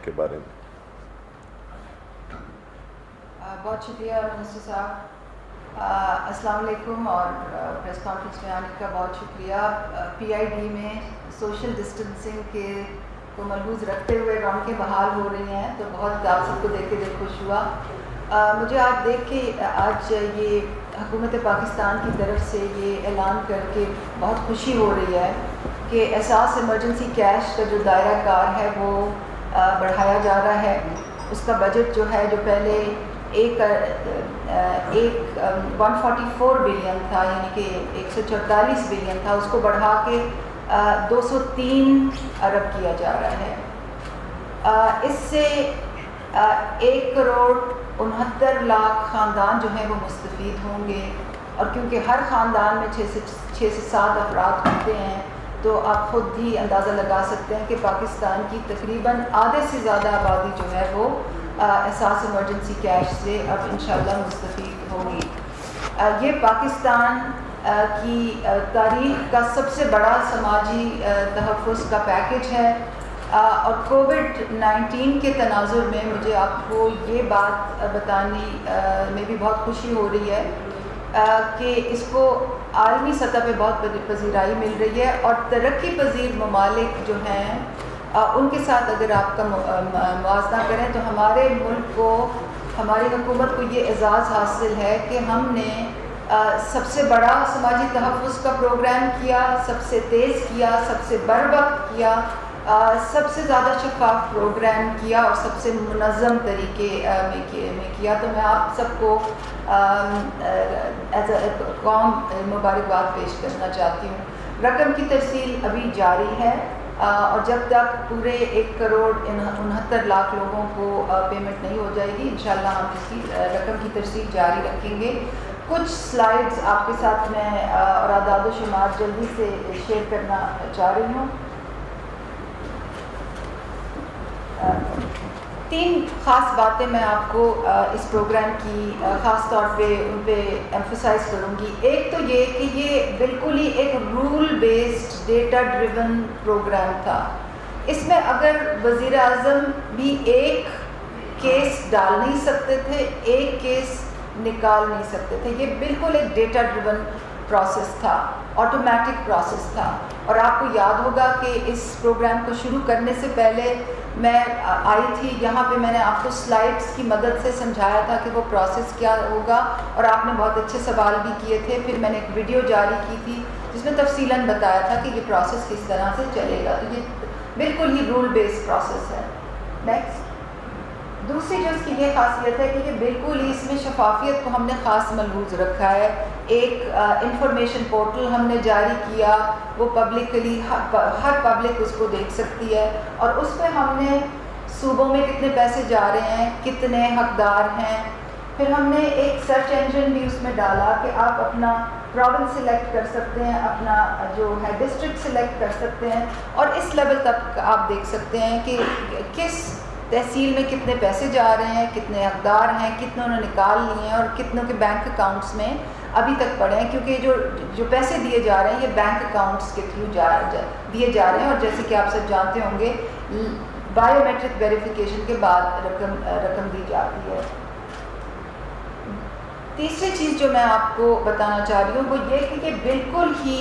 کے بارے میں. بہت شکریہ منسٹر صاحب. السلام علیکم اور پریس کانفرنس میں آنے کا بہت شکریہ. پی آئی ڈی میں سوشل ڈسٹینسنگ کے کو ملحوظ رکھتے ہوئے رونقیں بحال ہو رہی ہیں تو بہت آپ سب کو دیکھ کے دل خوش ہوا. مجھے آج دیکھ کے آج یہ حکومت پاکستان کی طرف سے یہ اعلان کر کے بہت خوشی ہو رہی ہے کہ احساس ایمرجنسی کیش کا جو دائرہ کار ہے وہ بڑھایا جا رہا ہے. اس کا بجٹ جو ہے جو پہلے 144 بلین تھا یعنی کہ 144 بلین تھا، اس کو بڑھا کے 203 ارب کیا جا رہا ہے. اس سے 1 کروڑ 69 لاکھ خاندان جو ہیں وہ مستفید ہوں گے. اور کیونکہ ہر خاندان میں 6 سے 7 افراد ہوتے ہیں تو آپ خود بھی اندازہ لگا سکتے ہیں کہ پاکستان کی تقریباً آدھے سے زیادہ آبادی جو ہے وہ احساس ایمرجنسی کیش سے اب انشاءاللہ مستفید ہوگی. یہ پاکستان کی تاریخ کا سب سے بڑا سماجی تحفظ کا پیکج ہے. اور کووڈ-19 کے تناظر میں مجھے آپ کو یہ بات بتانے میں بھی بہت خوشی ہو رہی ہے کہ اس کو عالمی سطح پہ بہت پذیرائی مل رہی ہے. اور ترقی پذیر ممالک جو ہیں ان کے ساتھ اگر آپ کا موازنہ کریں تو ہمارے ملک کو، ہماری حکومت کو یہ اعزاز حاصل ہے کہ ہم نے سب سے بڑا سماجی تحفظ کا پروگرام کیا، سب سے تیز کیا، سب سے بروقت کیا، سب سے زیادہ شفاف پروگرام کیا اور سب سے منظم طریقے میں کیا. تو میں آپ سب کو ایز اے قوم مبارکباد پیش کرنا چاہتی ہوں. رقم کی ترسیل ابھی جاری ہے اور جب تک پورے 1 کروڑ 69 لاکھ لوگوں کو پیمنٹ نہیں ہو جائے گی انشاءاللہ ہم اس کی رقم کی ترسیل جاری رکھیں گے. کچھ سلائیڈز آپ کے ساتھ میں اور اعداد و شمار جلدی سے شیئر کرنا چاہ رہی ہوں. 3 خاص باتیں میں آپ کو اس پروگرام کی خاص طور پہ ان پہ ایمفسائز کروں گی. ایک تو یہ کہ یہ بالکل ہی ایک rule based data driven program تھا. اس میں اگر وزیر اعظم بھی ایک کیس ڈال نہیں سکتے تھے، ایک کیس نکال نہیں سکتے تھے. یہ بالکل ایک ڈیٹا ڈریون پروسیس تھا، آٹومیٹک پروسیس تھا. اور آپ کو یاد ہوگا کہ اس پروگرام کو شروع کرنے سے پہلے میں آئی تھی یہاں پہ، میں نے آپ کو سلائڈز کی مدد سے سمجھایا تھا کہ وہ پروسیس کیا ہوگا اور آپ نے بہت اچھے سوال بھی کیے تھے. پھر میں نے ایک ویڈیو جاری کی تھی جس میں تفصیلاً بتایا تھا کہ یہ پروسیس کس طرح سے چلے گا. تو یہ بالکل ہی رول بیسڈ پروسیس ہے. نیکسٹ، دوسری جو اس کی یہ خاصیت ہے کہ یہ بالکل ہی اس میں شفافیت کو ہم نے خاص ملحوظ رکھا ہے. ایک انفارمیشن پورٹل ہم نے جاری کیا، وہ پبلکلی ہر پبلک اس کو دیکھ سکتی ہے. اور اس میں ہم نے صوبوں میں کتنے پیسے جا رہے ہیں، کتنے حقدار ہیں. پھر ہم نے ایک سرچ انجن بھی اس میں ڈالا کہ آپ اپنا پروونس سلیکٹ کر سکتے ہیں، اپنا جو ہے ڈسٹرکٹ سلیکٹ کر سکتے ہیں اور اس لیول تک آپ دیکھ سکتے ہیں کہ کس تحصیل میں کتنے پیسے جا رہے ہیں، کتنے حقدار ہیں، کتنے انہوں نے نکال لیے ہیں اور کتنوں کے بینک اکاؤنٹس میں ابھی تک پڑے ہیں. کیونکہ جو پیسے دیے جا رہے ہیں یہ بینک اکاؤنٹس کے تھرو دیے جا رہے ہیں. اور جیسے کہ آپ سب جانتے ہوں گے بایو میٹرک ویریفیکیشن کے بعد رقم دی جاتی ہے. تیسری چیز جو میں آپ کو بتانا چاہ رہی ہوں وہ یہ کہ یہ بالکل ہی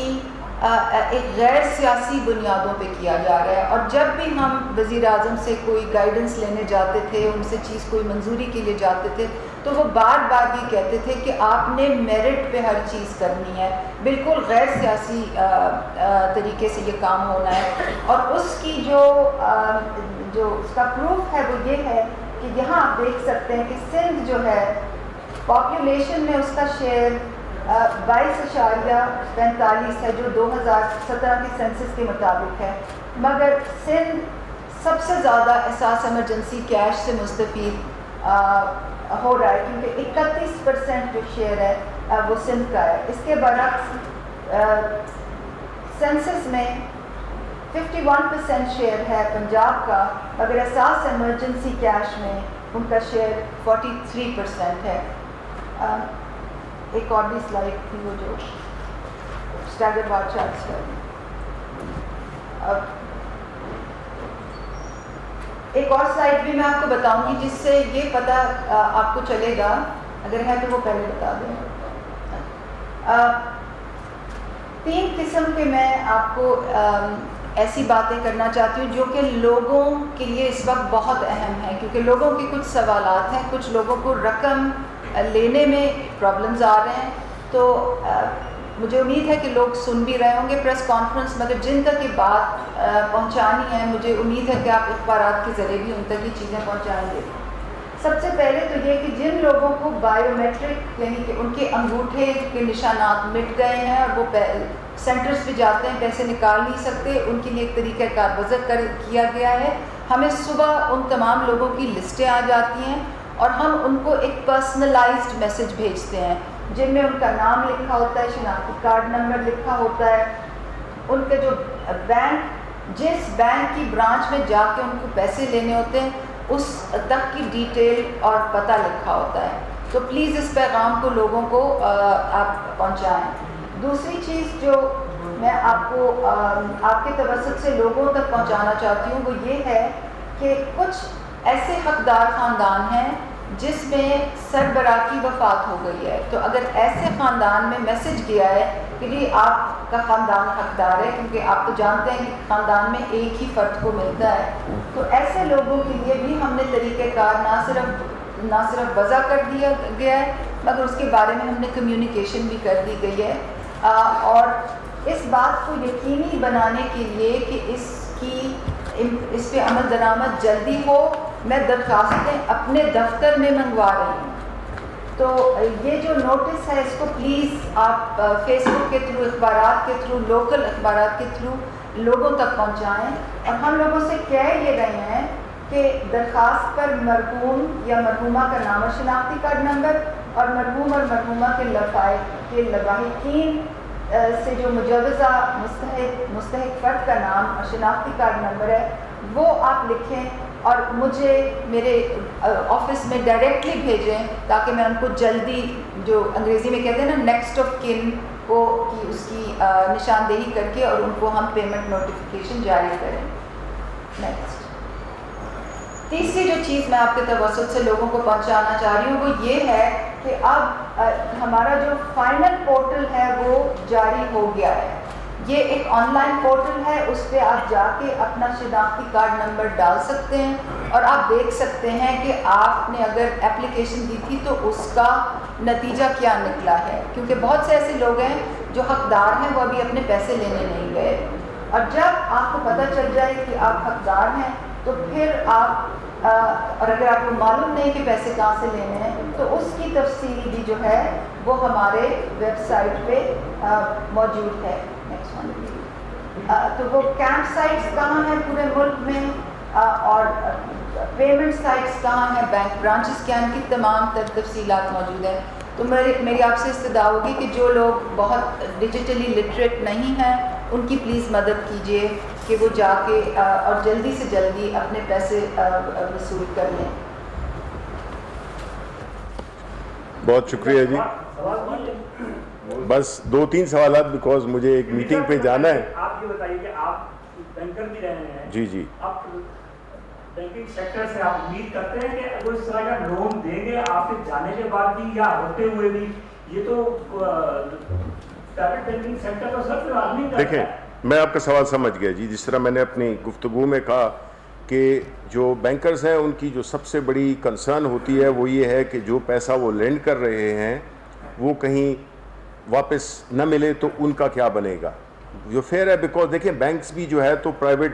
ایک غیر سیاسی بنیادوں پہ کیا جا رہا ہے. اور جب بھی ہم وزیر اعظم سے کوئی گائیڈنس لینے جاتے تھے، ان سے چیز کوئی منظوری کے لیے جاتے تھے تو وہ بار بار یہ کہتے تھے کہ آپ نے میرٹ پہ ہر چیز کرنی ہے، بالکل غیر سیاسی طریقے سے یہ کام ہونا ہے. اور اس کی جو اس کا پروف ہے وہ یہ ہے کہ یہاں آپ دیکھ سکتے ہیں کہ سندھ جو ہے پاپولیشن میں اس کا شیئر 22.45 ہے جو 2017 کی سینسس کے مطابق ہے. مگر سندھ سب سے زیادہ احساس ایمرجنسی کیش سے مستفید ہو رہا ہے کیونکہ 31% جو شیئر ہے وہ سندھ کا ہے. اس کے برعکس سینسس میں 51% شیئر ہے پنجاب کا، مگر احساس ایمرجنسی کیش میں ان کا شیئر 43% ہے. ایک اور بھی سلائڈ تھی وہ جو اسٹیگرڈ بار چارٹس ہے. ایک اور سلائڈ بھی میں آپ کو بتاؤں گی جس سے یہ پتہ آپ کو چلے گا، اگر ہے تو وہ پہلے بتا دیں. 3 قسم کے میں آپ کو ایسی باتیں کرنا چاہتی ہوں جو کہ لوگوں کے لیے اس وقت بہت اہم ہیں، کیونکہ لوگوں کے کچھ سوالات ہیں، کچھ لوگوں کو رقم لینے میں پرابلمز آ رہے ہیں. تو مجھے امید ہے کہ لوگ سن بھی رہے ہوں گے پریس کانفرنس، مگر جن تک یہ بات پہنچانی ہے مجھے امید ہے کہ آپ اخبارات کے ذریعے بھی ان تک یہ چیزیں پہنچائیں گے. سب سے پہلے تو یہ کہ جن لوگوں کو بائیو میٹرک یعنی کہ ان کے انگوٹھے کے نشانات مٹ گئے ہیں اور وہ سینٹرز پہ جاتے ہیں پیسے نکال نہیں سکتے، ان کے لیے ایک طریقہ کار وضع کیا گیا ہے. ہمیں صبح ان تمام لوگوں کی لسٹیں آ جاتی ہیں اور ہم ان کو ایک پرسنلائزڈ میسج بھیجتے ہیں جن میں ان کا نام لکھا ہوتا ہے، شناختی کارڈ نمبر لکھا ہوتا ہے، ان کے جو بینک جس بینک کی برانچ میں جا کے ان کو پیسے لینے ہوتے ہیں اس تک کی ڈیٹیل اور پتہ لکھا ہوتا ہے. تو پلیز اس پیغام کو لوگوں کو آپ پہنچائیں. دوسری چیز جو میں آپ کو آپ کے توسط سے لوگوں تک پہنچانا چاہتی ہوں وہ یہ ہے کہ کچھ ایسے حقدار خاندان ہیں جس میں سربراہ کی وفات ہو گئی ہے. تو اگر ایسے خاندان میں میسج گیا ہے کہ جی آپ کا خاندان حقدار ہے، کیونکہ آپ تو جانتے ہیں کہ خاندان میں ایک ہی فرد کو ملتا ہے، تو ایسے لوگوں کے لیے بھی ہم نے طریقہ کار نہ صرف وضع کر دیا گیا ہے مگر اس کے بارے میں ہم نے کمیونیکیشن بھی کر دی گئی ہے. اور اس بات کو یقینی بنانے کے لیے کہ اس پہ عمل درآمد جلدی ہو، میں درخواستیں اپنے دفتر میں منگوا رہی ہوں. تو یہ جو نوٹس ہے اس کو پلیز آپ فیس بک کے تھرو، اخبارات کے تھرو، لوکل اخبارات کے تھرو لوگوں تک پہنچائیں. اور ہم لوگوں سے کہہ یہ رہے ہیں کہ درخواست پر مرحوم یا مرحومہ کا نام اور شناختی کارڈ نمبر اور مرحوم اور مرحومہ کے لواحقین سے جو مجوزہ مستحق فرد کا نام اور شناختی کارڈ نمبر ہے وہ آپ لکھیں اور مجھے میرے آفس میں ڈائریکٹلی بھیجیں تاکہ میں ان کو جلدی، جو انگریزی میں کہتے ہیں نا نیکسٹ آف کن کو، کی اس کی نشاندہی کر کے اور ان کو ہم پیمنٹ نوٹیفیکیشن جاری کریں. نیکسٹ تیسری جو چیز میں آپ کے توسط سے لوگوں کو پہنچانا چاہ رہی ہوں وہ یہ ہے کہ اب ہمارا جو فائنل پورٹل ہے وہ جاری ہو گیا ہے. یہ ایک آن لائن پورٹل ہے، اس پہ آپ جا کے اپنا شناختی کارڈ نمبر ڈال سکتے ہیں اور آپ دیکھ سکتے ہیں کہ آپ نے اگر اپلیکیشن دی تھی تو اس کا نتیجہ کیا نکلا ہے، کیونکہ بہت سے ایسے لوگ ہیں جو حقدار ہیں وہ ابھی اپنے پیسے لینے نہیں گئے. اور جب آپ کو پتہ چل جائے کہ آپ حقدار ہیں تو پھر آپ اور اگر آپ کو معلوم نہیں کہ پیسے کہاں سے لینے ہیں تو اس کی تفصیل بھی جو ہے وہ ہمارے ویب سائٹ پہ موجود ہے. تو وہ کیمپ سائٹس کہاں ہیں پورے ملک میں اور پیمنٹ سائٹس کہاں ہیں، بینک برانچز کیا ہیں، ان کی تمام تفصیلات موجود ہیں. تو میری آپ سے استدعا ہوگی کہ جو لوگ بہت ڈیجیٹلی لٹریٹ نہیں ہیں ان کی پلیز مدد کیجیے کہ وہ جا کے اور جلدی سے جلدی اپنے پیسے وصول کر لیں. بہت شکریہ جی. بس 2-3 سوالات بیکاز مجھے ایک میٹنگ پہ جانا ہے. آپ یہ بتائیے کہ آپ بینکر بھی رہے ہیں. جی آپ بینکنگ سیکٹر سے آپ امید کرتے ہیں کہ وہ اس طرح کا لون دیں گے آپ کے جانے کے بعد بھی یا ہوتے ہوئے بھی؟ یہ تو پرائیویٹ بینکنگ سیکٹر کا سب آدمی کرتا ہے. دیکھیں میں آپ کا سوال سمجھ گیا جی. جس طرح میں نے اپنی گفتگو میں کہا کہ جو بینکرز ہیں ان کی جو سب سے بڑی کنسرن ہوتی ہے وہ یہ ہے کہ جو پیسہ وہ لینڈ کر رہے ہیں وہ کہیں واپس نہ ملے تو ان کا کیا بنے گا. جو فیئر ہے بیکاز دیکھیں بینکس بھی جو ہے تو پرائیویٹ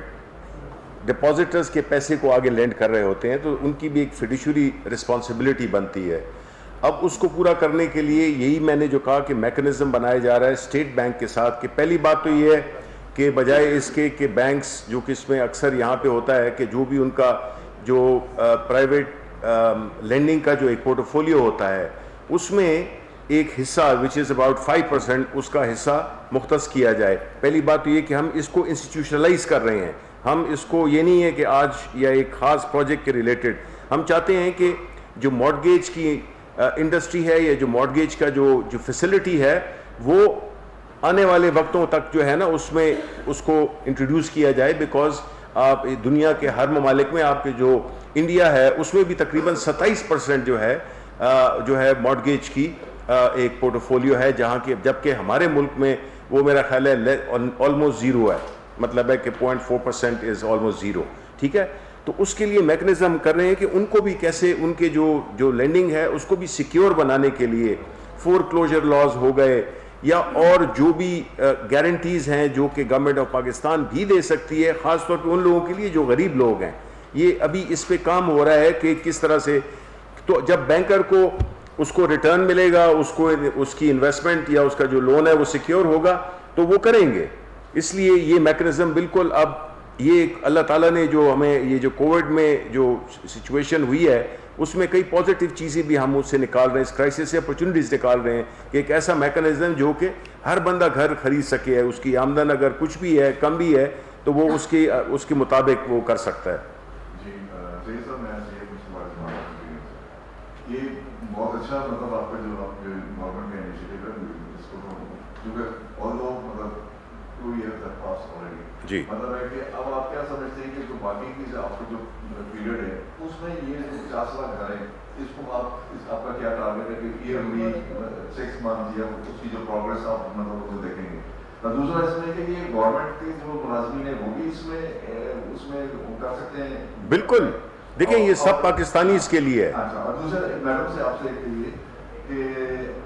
ڈپازٹرز کے پیسے کو آگے لینڈ کر رہے ہوتے ہیں تو ان کی بھی ایک فیڈیشری رسپانسبلٹی بنتی ہے. اب اس کو پورا کرنے کے لیے یہی میں نے جو کہا کہ میکنزم بنایا جا رہا ہے اسٹیٹ بینک کے ساتھ کہ پہلی بات تو یہ ہے کہ بجائے اس کے کہ بینکس جو کہ اس میں اکثر یہاں پہ ہوتا ہے کہ جو بھی ان کا جو پرائیویٹ لینڈنگ کا جو ایک پورٹ فولیو ہوتا ہے اس میں ایک حصہ وچ از اباؤٹ 5% اس کا حصہ مختص کیا جائے. پہلی بات تو یہ کہ ہم اس کو انسٹیٹیوشنلائز کر رہے ہیں. ہم اس کو یہ نہیں ہے کہ آج یا ایک خاص پروجیکٹ کے ریلیٹڈ ہم چاہتے ہیں کہ جو مارگیج کی انڈسٹری ہے یا جو مارگیج کا جو فیسلٹی ہے وہ آنے والے وقتوں تک جو ہے نا اس میں اس کو انٹروڈیوس کیا جائے بیکاز آپ دنیا کے ہر ممالک میں آپ کے جو انڈیا ہے اس میں بھی تقریباً 27% جو ہے مارگیج کی ایک پورٹ فولیو ہے، جہاں کہ جبکہ ہمارے ملک میں وہ میرا خیال ہے آلموسٹ زیرو ہے، مطلب ہے کہ 0.4% از آلموسٹ زیرو. ٹھیک ہے، تو اس کے لیے میکنزم کر رہے ہیں کہ ان کو بھی کیسے ان کے جو لینڈنگ ہے اس کو بھی سیکیور بنانے کے لیے فور کلوجر لاز ہو گئے یا اور جو بھی گارنٹیز ہیں جو کہ گورنمنٹ آف پاکستان بھی دے سکتی ہے، خاص طور پہ ان لوگوں کے لیے جو غریب لوگ ہیں. یہ ابھی اس پہ کام ہو رہا ہے کہ کس طرح سے، تو جب بینکر کو اس کو ریٹرن ملے گا، اس کی انویسٹمنٹ یا اس کا جو لون ہے وہ سیکیور ہوگا تو وہ کریں گے. اس لیے یہ میکنزم بالکل اب یہ اللہ تعالیٰ نے جو ہمیں یہ جو کووڈ میں جو سچویشن ہوئی ہے اس میں کئی پازیٹیو چیزیں بھی ہم اس سے نکال رہے ہیں، اس کرائسس سے اپرچونیٹیز نکال رہے ہیں کہ ایک ایسا میکنزم جو کہ ہر بندہ گھر خرید سکے ہے، اس کی آمدن اگر کچھ بھی ہے کم بھی ہے تو وہ اس کے مطابق وہ کر سکتا ہے. جی سر، میں یہ بہت اچھا مطلب آپ کا جو آپ کے گورنمنٹ کا انیشیٹو ہے اس کو کیونکہ اور لوگ مطلب 2 years have passed already. جی مطلب ہے کہ اب آپ کیا سمجھتے ہیں کہ جو باقی کی جو آپ کا جو پیریڈ ہے اس میں یہ جو 50 لاکھ گھر ہیں اس کو آپ کا کیا ٹارگیٹ ہے کہ ایئرلی 6 months یا اس کی جو پروگرس آپ مطلب وہ دیکھیں گے؟ اور دوسرا اس میں کہ یہ گورنمنٹ کے جو ملازمین ہیں وہ بھی اس میں کر سکتے ہیں؟ بالکل، دیکھیں یہ سب پاکستانی اس کے لیے ہے. اچھا، اور دوسرا میڈم سے آپ سے ایک یہ کہ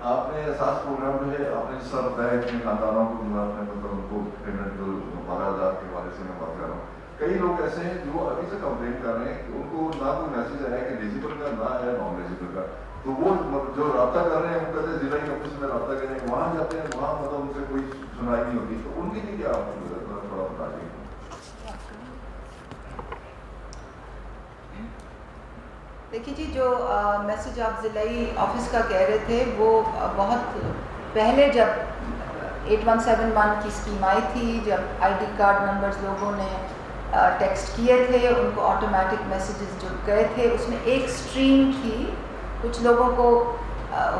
آپ نے احساس پروگرام جو ہے آپ نے جس طرح بتایا اپنے خاندانوں کو آپ نے مطلب ان کو پیمنٹ جو 12,000 کے حوالے سے میں بات کر رہا ہوں. کئی لوگ ایسے ہیں جو ابھی سے کمپلین کر رہے ہیں کہ ان کو نہ کوئی میسج آیا کہ ایلیجیبل کا نہ آیا نان ایلیجیبل کا، تو وہ جو رابطہ کر رہے ہیں وہ کہتے ہیں ضلع آفس میں رابطہ کریں، وہاں جاتے ہیں وہاں مطلب ان سے کوئی سنائی نہیں ہوتی، تو ان کے لیے کیا آپ تھوڑا بتا دیں؟ دیکھیے جی، جو میسج آپ ضلعی آفس کا کہہ رہے تھے وہ بہت پہلے جب 8171 کی اسکیم آئی تھی، جب آئی ڈی کارڈ نمبرز لوگوں نے ٹیکسٹ کیے تھے، ان کو آٹومیٹک میسیجز جو گئے تھے اس میں ایک اسٹریم تھی. کچھ لوگوں کو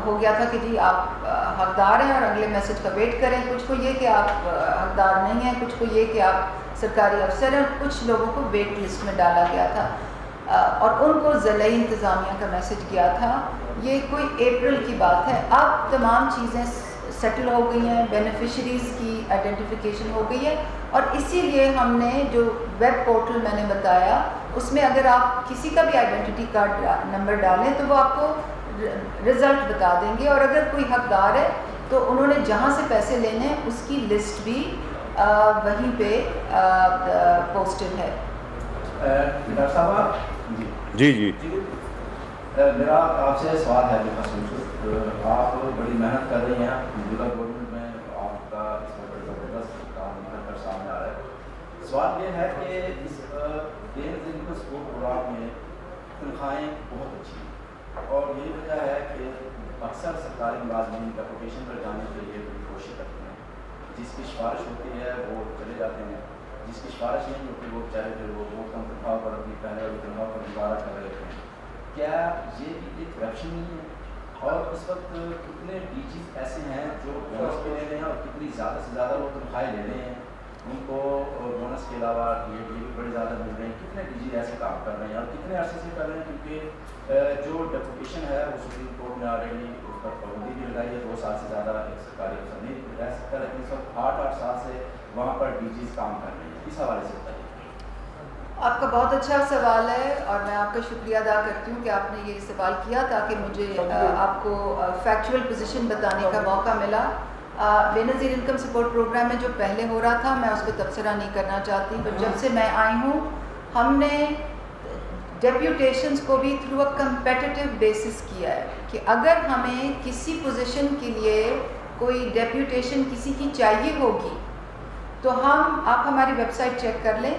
ہو گیا تھا کہ جی آپ حقدار ہیں اور اگلے میسج کا ویٹ کریں، کچھ کو یہ کہ آپ حقدار نہیں ہیں، کچھ کو یہ کہ آپ سرکاری افسر ہیں، کچھ لوگوں کو ویٹ لسٹ میں ڈالا گیا تھا اور ان کو ضلعی انتظامیہ کا میسج گیا تھا. یہ کوئی اپریل کی بات ہے. اب تمام چیزیں سیٹل ہو گئی ہیں، بینیفیشریز کی آئیڈینٹیفیکیشن ہو گئی ہے اور اسی لیے ہم نے جو ویب پورٹل میں نے بتایا اس میں اگر آپ کسی کا بھی آئیڈینٹی کارڈ نمبر ڈالیں تو وہ آپ کو رزلٹ بتا دیں گے، اور اگر کوئی حقدار ہے تو انہوں نے جہاں سے پیسے لینے ہیں اس کی لسٹ بھی وہیں پہ پوسٹڈ ہے. ڈاکٹر صاحب جی میرا آپ سے سوال ہے جو آپ بڑی محنت کر رہی ہیں موجودہ گورنمنٹ میں، آپ کا اس میں بڑا زبردست کام کر سامنے آ رہا ہے. سوال یہ ہے کہ اس بے نظیر کو سپورٹ پروگرام میں تنخواہیں بہت اچھی ہیں اور یہی وجہ ہے کہ اکثر سرکاری ملازمین ڈیپوٹیشن پر جانے کے لیے بڑی کوشش کرتے ہیں. جس کی سفارش ہوتی ہے وہ چلے جاتے ہیں، جس کی سفارش نہیں ہوتی وہ چاہے جو وہ بہت کم تنخواہ پر اپنی پہلے والی تنخواہ پر دوبارہ کر رہے ہیں. کیا یہ بھی ایک کرپشن نہیں ہے؟ اور اس وقت کتنے ڈی جیز ایسے ہیں جو بونس پہ لے رہے ہیں اور کتنی زیادہ سے زیادہ وہ تنخواہیں لے رہے ہیں، ان کو بونس کے علاوہ یہ بھی بڑی زیادہ مل رہے ہیں. کتنے ڈی جی ایسے کام کر رہے ہیں اور کتنے عرصے سے کر رہے ہیں؟ کیونکہ جو ڈیپوٹیشن ہے وہ سپریم کورٹ نے آلریڈی اس پر پابندی بھی لگائی ہے، 2 سال سے زیادہ ایک سرکاری افسر نہیں رہ سکتا، لیکن اس وقت 8 سال سے وہاں پر ڈی جیز کام کر رہے ہیں. اس حوالے سے بتائیے. آپ کا بہت اچھا سوال ہے اور میں آپ کا شکریہ ادا کرتی ہوں کہ آپ نے یہ سوال کیا تاکہ مجھے آپ کو فیکچوئل پوزیشن بتانے کا موقع ملا. بے نظیر انکم سپورٹ پروگرام میں جو پہلے ہو رہا تھا میں اس پہ تبصرہ نہیں کرنا چاہتی، پر جب سے میں آئی ہوں ہم نے ڈیپیوٹیشنز کو بھی تھرو اے کمپیٹیٹیو بیسس کیا ہے کہ اگر ہمیں کسی پوزیشن کے لیے کوئی ڈیپیوٹیشن کسی کی چاہیے ہوگی تو آپ ہماری ویب سائٹ چیک کر لیں،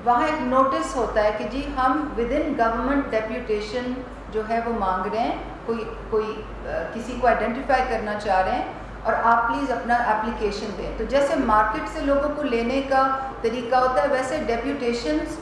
وہاں ایک نوٹس ہوتا ہے کہ جی ہم ود ان گورنمنٹ ڈیپیوٹیشن جو ہے وہ مانگ رہے ہیں، کوئی کسی کو آئیڈینٹیفائی کرنا چاہ رہے ہیں اور آپ پلیز اپنا اپلیکیشن دیں. تو جیسے مارکیٹ سے لوگوں کو لینے کا طریقہ ہوتا ہے ویسے ڈیپیوٹیشنز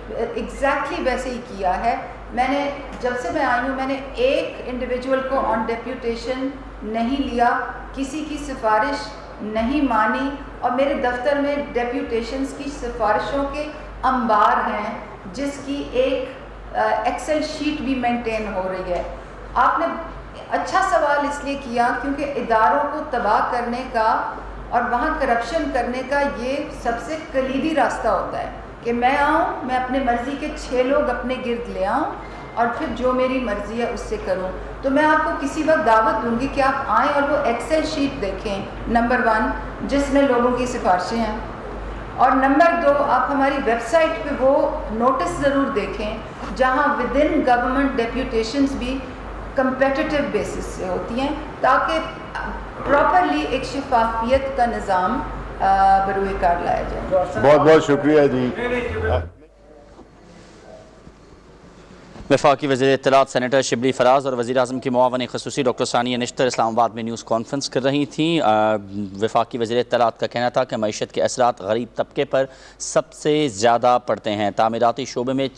ایگزیکٹلی ویسے ہی کیا ہے. میں نے جب سے میں آئی ہوں میں نے ایک انڈیویجول کو آن ڈیپیوٹیشن نہیں لیا، کسی کی سفارش نہیں مانی اور میرے دفتر میں ڈیپیوٹیشنز کی سفارشوں کے انبار ہیں جس کی ایک ایکسل شیٹ بھی مینٹین ہو رہی ہے. آپ نے اچھا سوال اس لیے کیا کیونکہ اداروں کو تباہ کرنے کا اور وہاں کرپشن کرنے کا یہ سب سے کلیدی راستہ ہوتا ہے کہ میں آؤں, میں اپنے مرضی کے 6 لوگ اپنے گرد لے آؤں اور پھر جو میری مرضی ہے اس سے کروں. تو میں آپ کو کسی وقت دعوت دوں گی کہ آپ آئیں اور وہ ایکسل شیٹ دیکھیں, نمبر 1 جس میں لوگوں کی سفارشیں ہیں, اور نمبر 2 آپ ہماری ویب سائٹ پہ وہ نوٹس ضرور دیکھیں جہاں ود ان گورنمنٹ ڈیپوٹیشنز بھی کمپیٹیٹیو بیسس سے ہوتی ہیں تاکہ پراپرلی ایک شفافیت کا نظام بروئے کار لایا جائے. بہت بہت شکریہ جی. وفاقی وزیر اطلاعات سینیٹر شبلی فراز اور وزیر اعظم کی معاون خصوصی ڈاکٹر ثانیہ نشتر اسلام آباد میں نیوز کانفرنس کر رہی تھیں. وفاقی وزیر اطلاعات کا کہنا تھا کہ معیشت کے اثرات غریب طبقے پر سب سے زیادہ پڑتے ہیں. تعمیراتی شعبے میں